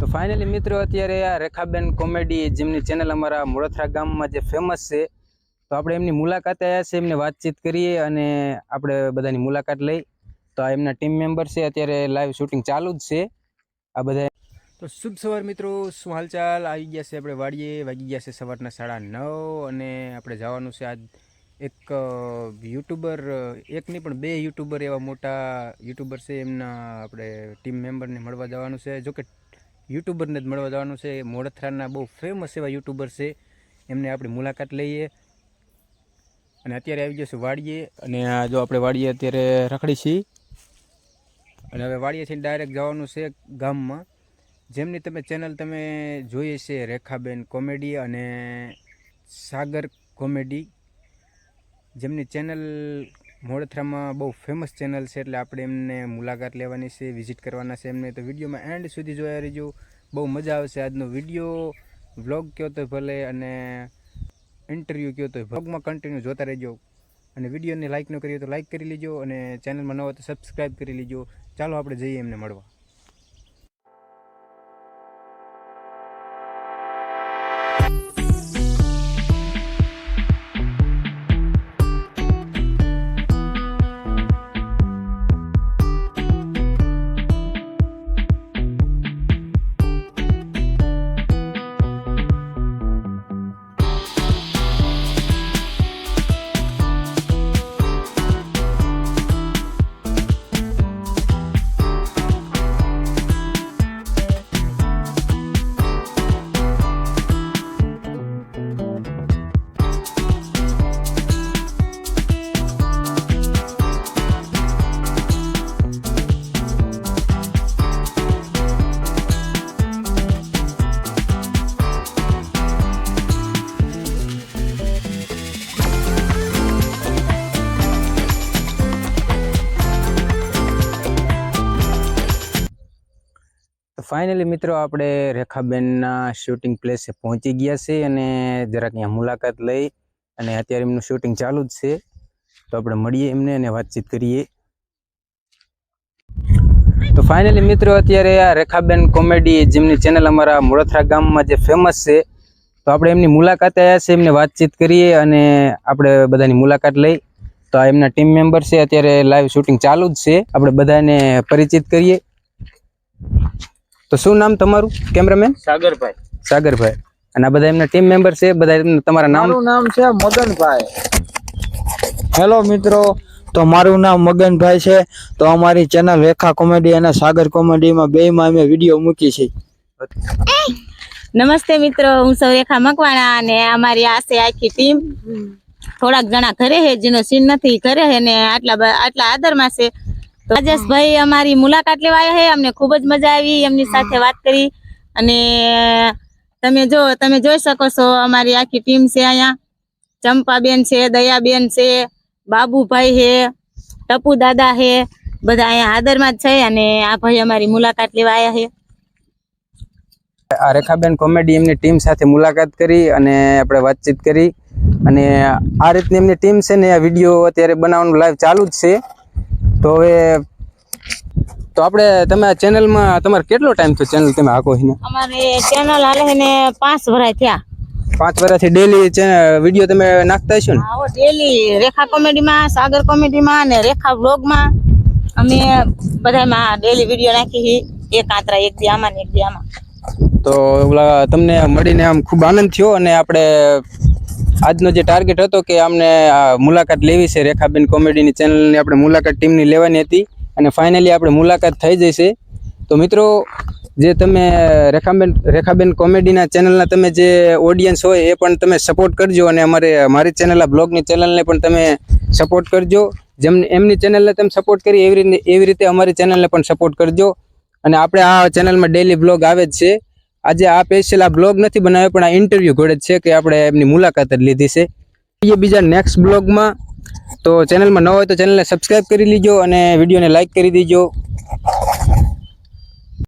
તો ફાઇનલી મિત્રો અત્યારે આ રેખાબેન કોમેડી જેમની ચેનલ અમારા મોળથરા ગામમાં જે ફેમસ છે, તો આપણે એમની મુલાકાતે આવ્યા છે, એમને વાતચીત કરીએ અને આપણે બધાની મુલાકાત લઈ. તો આ એમના ટીમ મેમ્બર છે, અત્યારે લાઈવ શૂટિંગ ચાલુ જ છે આ બધા. તો શુભ સવાર મિત્રો, શું હાલચાલ? આવી ગયા છે આપણે વાડીએ, વાગી ગયા છે સવારના 9:30 અને આપણે જવાનું છે આજ એક યુટ્યુબર, એક નહીં પણ 2 યુટ્યુબર એવા મોટા યુટ્યુબર છે, એમના આપણે ટીમ મેમ્બરને મળવા જવાનું છે. જોકે યુટ્યુબરને જ મળવા જવાનું છે, મોળથરાના બહુ ફેમસ એવા યુટ્યુબર છે, એમને આપણી મુલાકાત લઈએ. અને અત્યારે આવી જશે વાડીએ, અને આ જો આપણે વાડીએ અત્યારે રખડી છીએ, અને હવે વાડીએથી ડાયરેક્ટ જવાનું છે ગામમાં. જેમની તમે ચેનલ તમે જોઈએ છે, રેખાબેન કોમેડી અને સાગર કોમેડી, જેમની ચેનલ મોળથરામાં બહુ ફેમસ ચેનલ છે, એટલે આપણે એમને મુલાકાત લેવાની છે, વિઝિટ કરવાના છે એમને. તો વિડીયોમાં એન્ડ સુધી જોયા રહીજો, બહુ મજા આવશે આજનો વિડીયો. વ્લોગ કહો તો ભલે અને ઇન્ટરવ્યૂ કહો તો વ્લોગમાં કન્ટિન્યુ જોતા રહેજો. અને વિડીયોને લાઇક ન કરીએ તો લાઇક કરી લેજો, અને ચેનલમાં ન હોય તો સબસ્ક્રાઈબ કરી લેજો. ચાલો આપણે જઈએ એમને મળવા. ફાઇનલી મિત્રો આપણે રેખાબેનના શૂટિંગ પ્લેસે પહોંચી ગયા છે, અને જરાક અહીંયા મુલાકાત લઈ, અને અત્યારે એમનું શૂટિંગ ચાલુ જ છે. તો આપણે મળીએ એમને અને વાતચીત કરીએ. તો ફાઇનલી મિત્રો અત્યારે આ રેખાબેન કોમેડી જેમની ચેનલ અમારા મોળથરા ગામમાં જે ફેમસ છે, તો આપણે એમની મુલાકાતે આવ્યા છે, એમને વાતચીત કરીએ અને આપણે બધાની મુલાકાત લઈ. તો આ એમના ટીમ મેમ્બર છે, અત્યારે લાઈવ શૂટિંગ ચાલુ જ છે, આપણે બધાને પરિચિત કરીએ. તો શું નામ તમારું કેમેરામેન? સાગરભાઈ. સાગરભાઈ. અને આ બધા એમના ટીમ મેમ્બર છે, બધા તમારા નામ? મારું નામ છે મગનભાઈ. હેલો મિત્રો, તો મારું નામ મગનભાઈ છે. તો અમારી ચેનલ રેખા કોમેડી અને સાગર કોમેડીમાં બેયમાં અમે વિડીયો મૂકી છે. નમસ્તે મિત્રો, હું સૌ રેખા મકવાણા, અને અમારી આ છે આખી ટીમ. થોડાક જણા ઘરે છે, જેનો સીન નથી ઘરે છે, ને આટલા આદરમાં છે. રાજેશભાઈ અમારી મુલાકાત લેવા આવ્યા છે, અમને ખૂબ જ મજા આવી એમની સાથે વાત કરી. અને તમે જોઈ શકો છો અમારી આખી ટીમ છે. અહીંયા ચંપાબેન છે, દયાબેન છે, બાબુભાઈ છે, ટપુ દાદા છે, બધા અહીંયા આદરમાં જ છે. અને આ ભાઈ અમારી મુલાકાત લેવા આવ્યા છે. આ રેખાબેન કોમેડી એમની ટીમ સાથે મુલાકાત કરી અને આપણે વાતચીત કરી. અને આ રીતની એમની ટીમ છે ને, આ વિડીયો અત્યારે બનાવવાનું લાઈવ ચાલુ જ છે. તો હવે આપણે તમે આ ચેનલમાં તમારે કેટલો ટાઈમ થયો ચેનલ તમે હાકો છો? અમારે ચેનલ હાલે છે ને 5 વર્ષ થયા. 5 વર્ષથી ડેલી વિડીયો તમે નાખતા હશો ને? હા, ડેલી રેખા કોમેડીમાં, સાગર કોમેડીમાં અને રેખા વ્લોગમાં અમે બધામાં ડેલી વિડીયો નાખી. એક આંતરા, એક દી આમાં ને એક દી આમાં. તો તમને મળીને આમ ખૂબ આનંદ થયો. અને આપણે આજનો જે ટાર્ગેટ હતો કે અમને મુલાકાત લેવી છે, રેખાબેન કોમેડીની ચેનલની આપણે મુલાકાત ટીમની લેવાની હતી, અને ફાઇનલી આપણે મુલાકાત થઈ જશે. તો મિત્રો, જે તમે રેખાબેન કોમેડીના ચેનલના તમે જે ઓડિયન્સ હોય એ પણ તમે સપોર્ટ કરજો, અને મારી ચેનલ આ બ્લોગની ચેનલને પણ તમે સપોર્ટ કરજો. જેમ એમની ચેનલને તમે સપોર્ટ કરી એવી રીતે અમારી ચેનલને પણ સપોર્ટ કરજો. અને આપણે આ ચેનલમાં ડેલી બ્લોગ આવે જ છે. આજે આ સ્પેશિયલ આ બ્લોગ નથી બનાવ્યો, પણ આ ઇન્ટરવ્યૂ ઘોડે છે કે આપણે એમની મુલાકાત જ લીધી છે. બીજા નેક્સ્ટ બ્લોગમાં. તો ચેનલમાં ન હોય તો ચેનલને સબસ્ક્રાઈબ કરી લીજો, અને વિડીયોને લાઇક કરી દીજો.